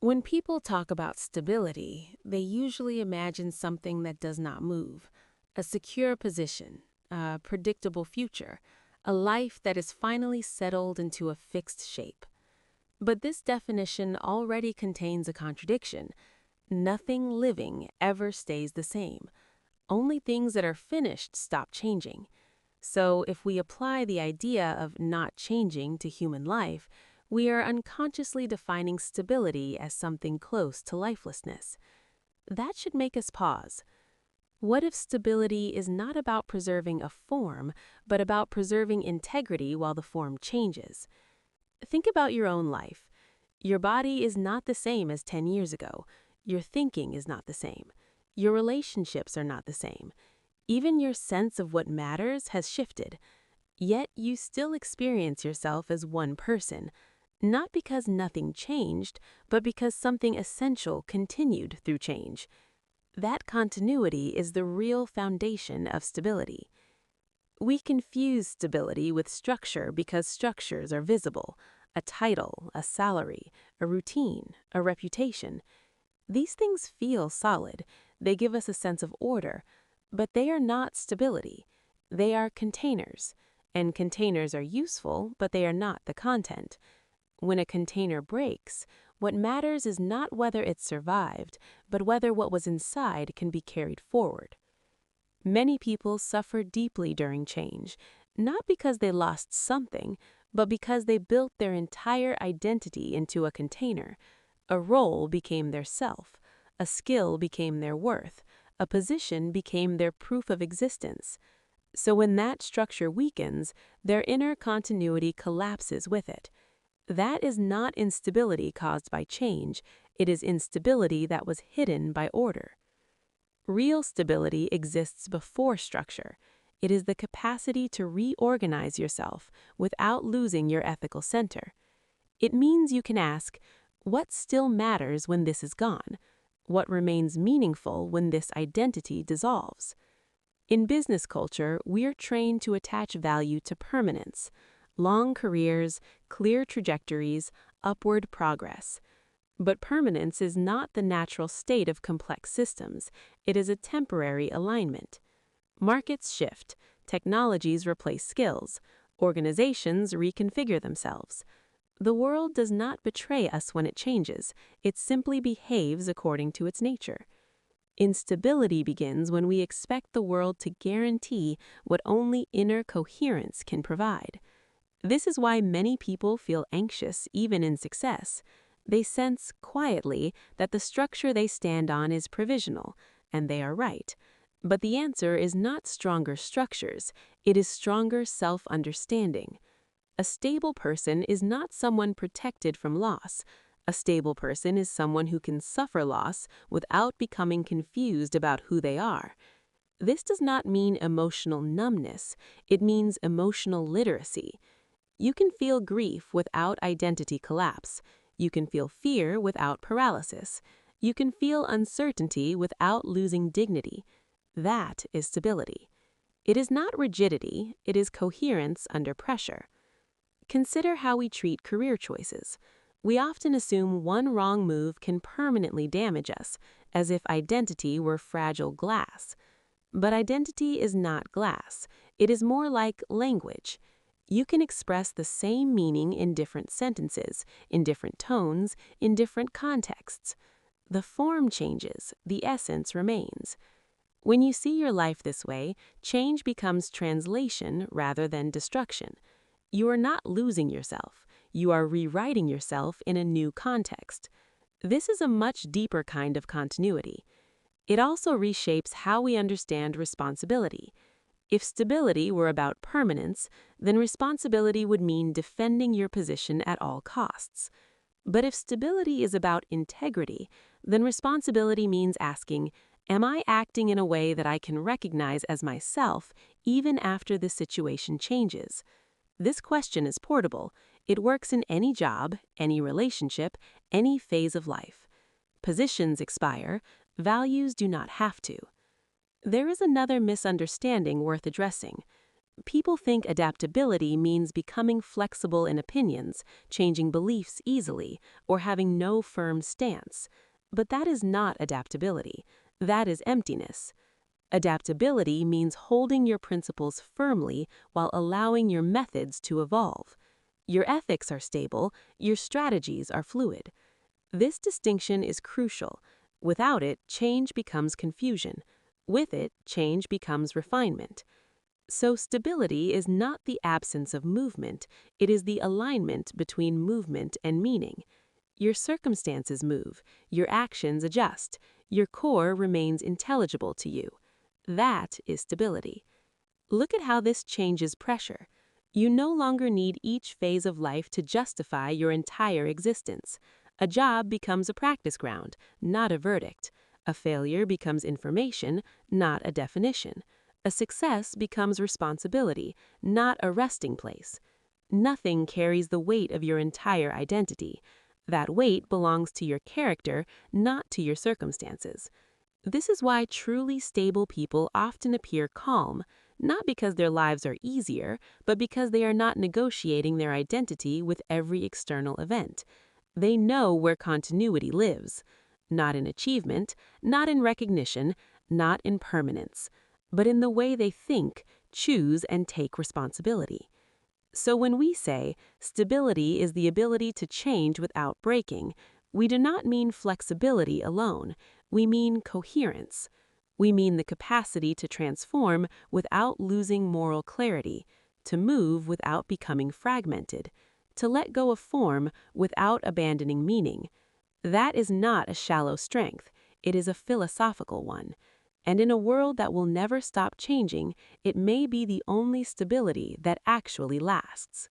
When people talk about stability, they usually imagine something that does not move, a secure position, a predictable future, a life that is finally settled into a fixed shape. But this definition already contains a contradiction. Nothing living ever stays the same. Only things that are finished stop changing. So if we apply the idea of not changing to human life, we are unconsciously defining stability as something close to lifelessness. That should make us pause. What if stability is not about preserving a form, but about preserving integrity while the form changes? Think about your own life. Your body is not the same as 10 years ago. Your thinking is not the same. Your relationships are not the same. Even your sense of what matters has shifted. Yet you still experience yourself as one person, not because nothing changed, but because something essential continued through change. That continuity is the real foundation of stability. We confuse stability with structure because structures are visible: a title, a salary, a routine, a reputation. These things feel solid. They give us a sense of order, but they are not stability. They are containers, and containers are useful, but they are not the content. When a container breaks, what matters is not whether it survived, but whether what was inside can be carried forward. Many people suffer deeply during change, not because they lost something, but because they built their entire identity into a container. A role became their self, a skill became their worth, a position became their proof of existence. So when that structure weakens, their inner continuity collapses with it. That is not instability caused by change, it is instability that was hidden by order. Real stability exists before structure. It is the capacity to reorganize yourself without losing your ethical center. It means you can ask, what still matters when this is gone? What remains meaningful when this identity dissolves? In business culture, we're trained to attach value to permanence: long careers, clear trajectories, upward progress. But permanence is not the natural state of complex systems. It is a temporary alignment. Markets shift, technologies replace skills, organizations reconfigure themselves. The world does not betray us when it changes. It simply behaves according to its nature. Instability begins when we expect the world to guarantee what only inner coherence can provide. This is why many people feel anxious even in success. They sense quietly that the structure they stand on is provisional, and they are right. But the answer is not stronger structures, it is stronger self-understanding. A stable person is not someone protected from loss. A stable person is someone who can suffer loss without becoming confused about who they are. This does not mean emotional numbness, it means emotional literacy. You can feel grief without identity collapse. You can feel fear without paralysis. You can feel uncertainty without losing dignity. That is stability. It is not rigidity, it is coherence under pressure. Consider how we treat career choices. We often assume one wrong move can permanently damage us, as if identity were fragile glass. But identity is not glass. It is more like language. You can express the same meaning in different sentences, in different tones, in different contexts. The form changes, the essence remains. When you see your life this way, change becomes translation rather than destruction. You are not losing yourself. You are rewriting yourself in a new context. This is a much deeper kind of continuity. It also reshapes how we understand responsibility. If stability were about permanence, then responsibility would mean defending your position at all costs. But if stability is about integrity, then responsibility means asking, am I acting in a way that I can recognize as myself even after the situation changes? This question is portable. It works in any job, any relationship, any phase of life. Positions expire, values do not have to. There is another misunderstanding worth addressing. People think adaptability means becoming flexible in opinions, changing beliefs easily, or having no firm stance. But that is not adaptability. That is emptiness. Adaptability means holding your principles firmly while allowing your methods to evolve. Your ethics are stable, your strategies are fluid. This distinction is crucial. Without it, change becomes confusion. With it, change becomes refinement. So stability is not the absence of movement, it is the alignment between movement and meaning. Your circumstances move, your actions adjust, your core remains intelligible to you. That is stability. Look at how this changes pressure. You no longer need each phase of life to justify your entire existence. A job becomes a practice ground, not a verdict. A failure becomes information, not a definition. A success becomes responsibility, not a resting place. Nothing carries the weight of your entire identity. That weight belongs to your character, not to your circumstances. This is why truly stable people often appear calm, not because their lives are easier, but because they are not negotiating their identity with every external event. They know where continuity lives, not in achievement, not in recognition, not in permanence, but in the way they think, choose, and take responsibility. So when we say stability is the ability to change without breaking, we do not mean flexibility alone. We mean coherence. We mean the capacity to transform without losing moral clarity, to move without becoming fragmented, to let go of form without abandoning meaning. That is not a shallow strength, it is a philosophical one. And in a world that will never stop changing, it may be the only stability that actually lasts.